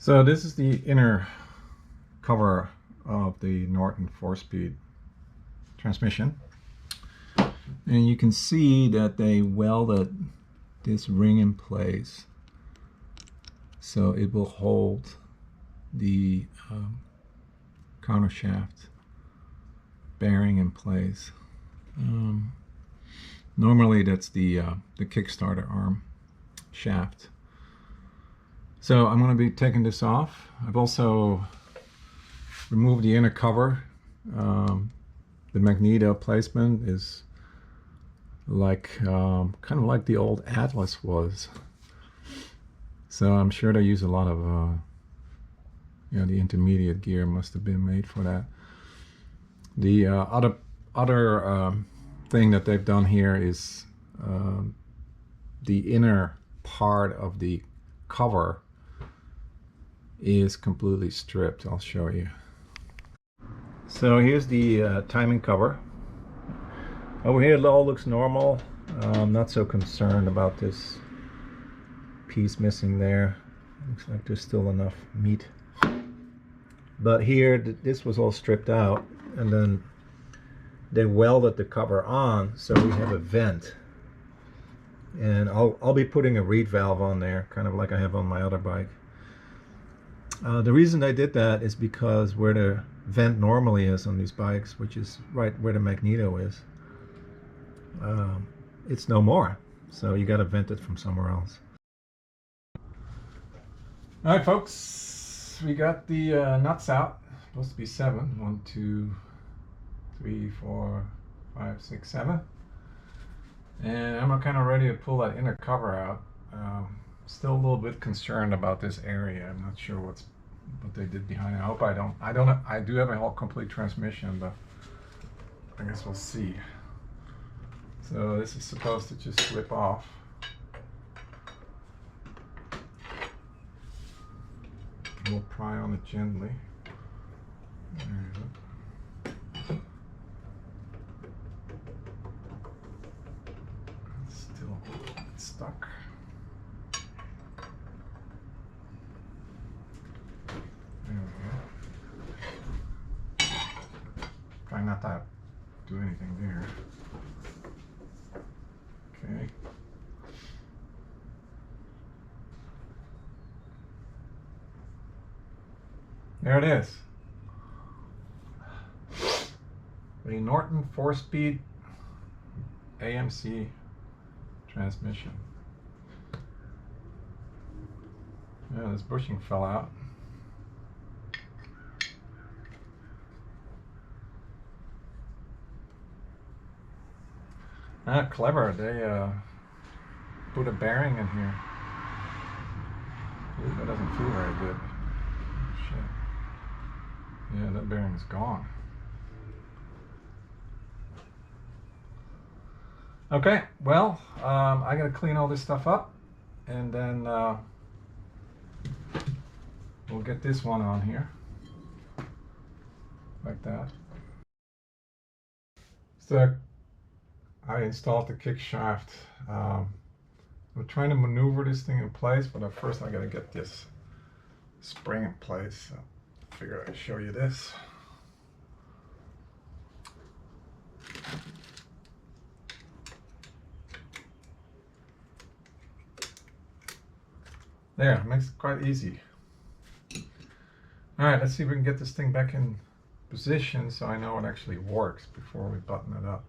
So this is the inner cover of the Norton 4-speed transmission, and you can see that they welded this ring in place so it will hold the countershaft bearing in place. Normally that's the kickstarter arm shaft. So I'm going to be taking this off. I've also removed the inner cover. The magneto placement is like kind of like the old Atlas was. So I'm sure they use a lot of the intermediate gear must have been made for that. The other thing that they've done here is the inner part of the cover is completely stripped. I'll show you. So here's the timing cover. Over here it all looks normal. I'm not so concerned about this piece missing there. Looks like there's still enough meat. But here this was all stripped out, and then they welded the cover on so we have a vent. And I'll be putting a reed valve on there, kind of like I have on my other bike. The reason I did that is because where the vent normally is on these bikes, which is right where the magneto is, it's no more. So you got to vent it from somewhere else. All right, folks, we got the nuts out. Supposed to be 7. 1, 2, 3, 4, 5, 6, 7. And I'm kind of ready to pull that inner cover out. Still a little bit concerned about this area. I'm not sure what they did behind it. I hope I don't. I do have a whole complete transmission, but I guess we'll see. So this is supposed to just slip off. We'll pry on it gently. There you go. It's still stuck. There we go. Try not to do anything there. Okay. There it is. The Norton 4-speed AMC transmission. Yeah, this bushing fell out. Ah, clever. They put a bearing in here. Ooh, that doesn't feel very good. Shit. Yeah, that bearing's gone. Okay, well, I gotta clean all this stuff up, and then we'll get this one on here, like that. So I installed the kick shaft. I'm trying to maneuver this thing in place, but at first I gotta get this spring in place. So I figured I'd show you this. There, it makes it quite easy. All right, let's see if we can get this thing back in position so I know it actually works before we button it up.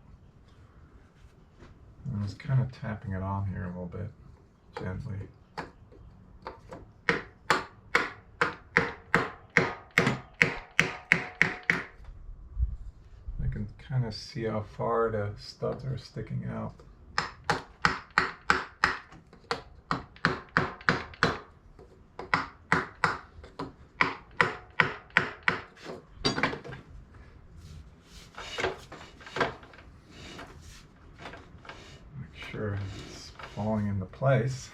I was kind of tapping it on here a little bit, gently. I can kind of see how far the studs are sticking out. Sure it's falling into place.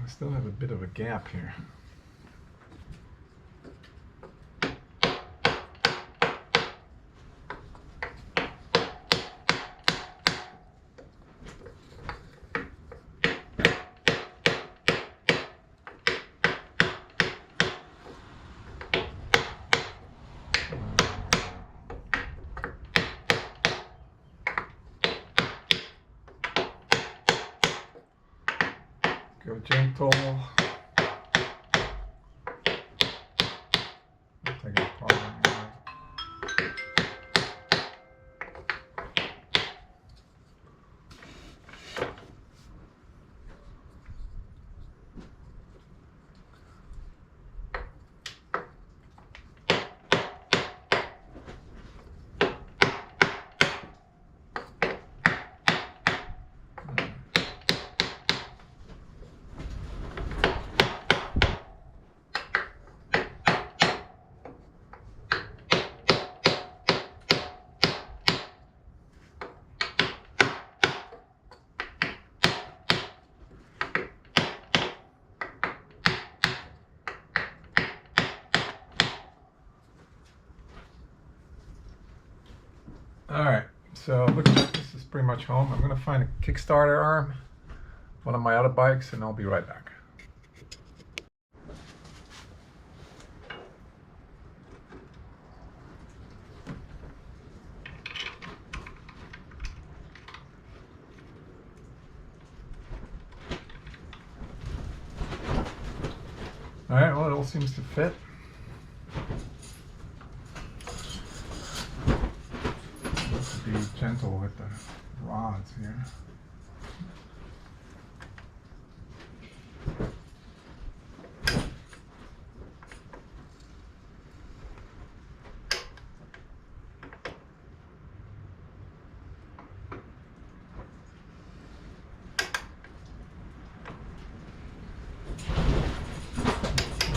I still have a bit of a gap here. Go gentle. Take it apart anyway. All right, so look at that. This is pretty much home. I'm gonna find a Kickstarter arm, one of my other bikes, and I'll be right back. All right, well, it all seems to fit. Be gentle with the rods here.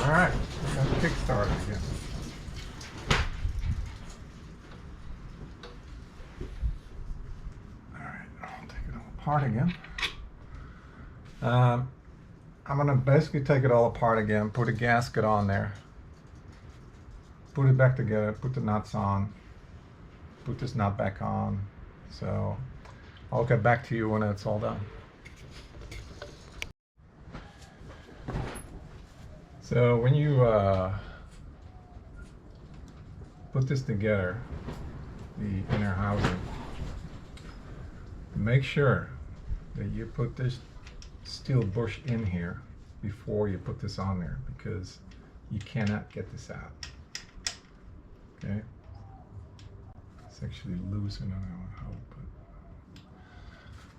All right, we got Kickstarter again. Apart again. I'm gonna basically take it all apart again, put a gasket on there, put it back together, put the nuts on, put this nut back on. So I'll get back to you when it's all done. So when you put this together, the inner housing, make sure that you put this steel bush in here before you put this on there, because you cannot get this out. Okay, it's actually loose, and I don't know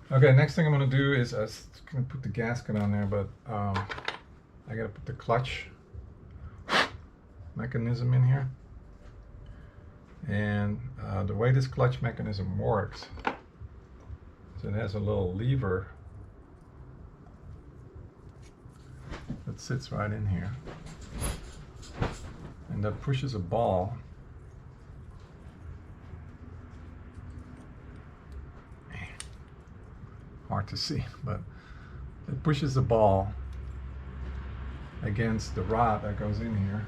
how. Okay, next thing I'm going to do is I'm going to put the gasket on there, but I got to put the clutch mechanism in here, and the way this clutch mechanism works. So it has a little lever that sits right in here, and that pushes a ball hard to see, but it pushes the ball against the rod that goes in here.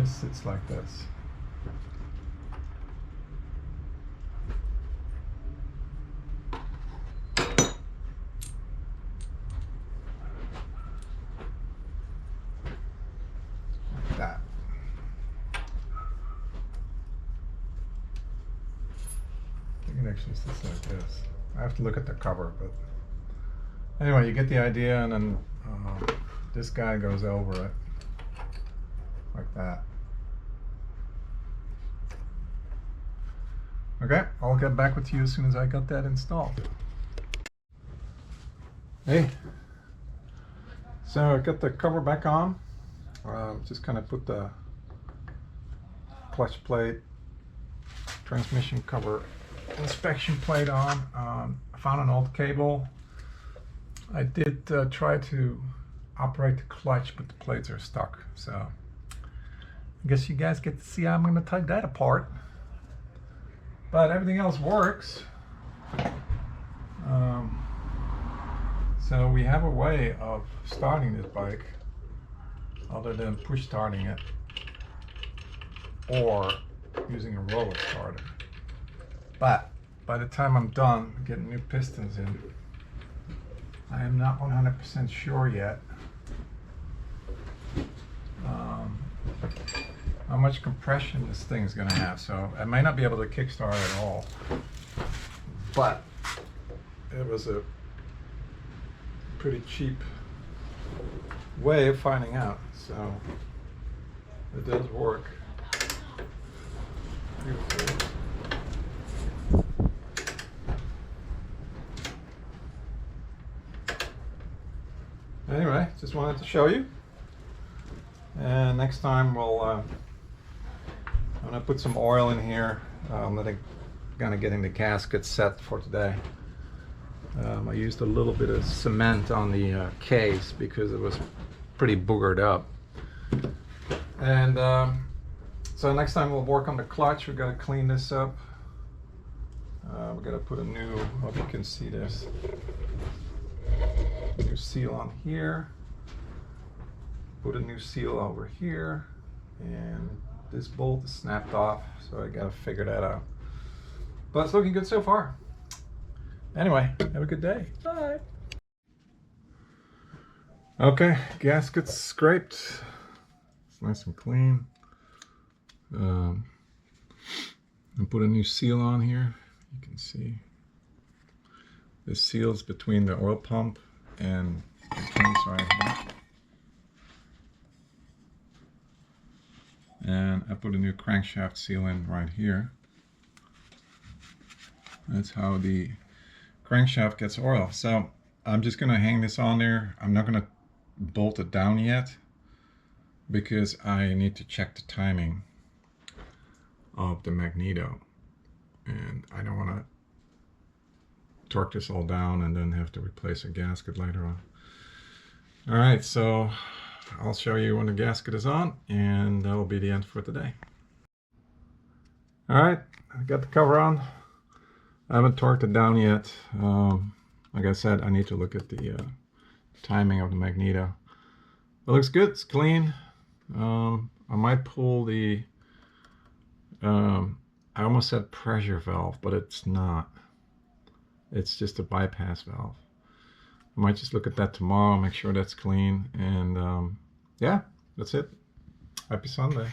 Sits like this. Like that. I think it actually sits like this. I have to look at the cover, but anyway, you get the idea, and then this guy goes over it like that. Okay, I'll get back with you as soon as I got that installed. Hey, so I got the cover back on. Just kind of put the clutch plate, transmission cover, inspection plate on. I found an old cable. I did try to operate the clutch, but the plates are stuck. So I guess you guys get to see how I'm going to take that apart. But everything else works. So we have a way of starting this bike other than push starting it or using a roller starter. But by the time I'm done getting new pistons in, I am not 100% sure yet how much compression this thing is going to have, so I might not be able to kickstart at all, but it was a pretty cheap way of finding out, so it does work. Beautiful. Anyway, just wanted to show you, and next time I'm gonna put some oil in here. I'm gonna getting the gasket set for today. I used a little bit of cement on the case because it was pretty boogered up, and so next time we'll work on the clutch. We gotta clean this up. We gotta put a new, hope you can see this, new seal on here, put a new seal over here, and this bolt is snapped off, so I gotta figure that out. But it's looking good so far. Anyway, have a good day. Bye. Okay, gasket's scraped. It's nice and clean. And put a new seal on here. You can see the seals between the oil pump and the tanks right here. And I put a new crankshaft seal in right here. That's how the crankshaft gets oil. So I'm just gonna hang this on there. I'm not gonna bolt it down yet because I need to check the timing of the magneto, and I don't want to torque this all down and then have to replace a gasket later on. All right, so I'll show you when the gasket is on, and that will be the end for today. All right, I got the cover on. I haven't torqued it down yet. Like I said, I need to look at the timing of the magneto. It looks good, it's clean. I might pull the, I almost said pressure valve, but it's not. It's just a bypass valve. I might just look at that tomorrow, make sure that's clean, and yeah, that's it. Happy Sunday.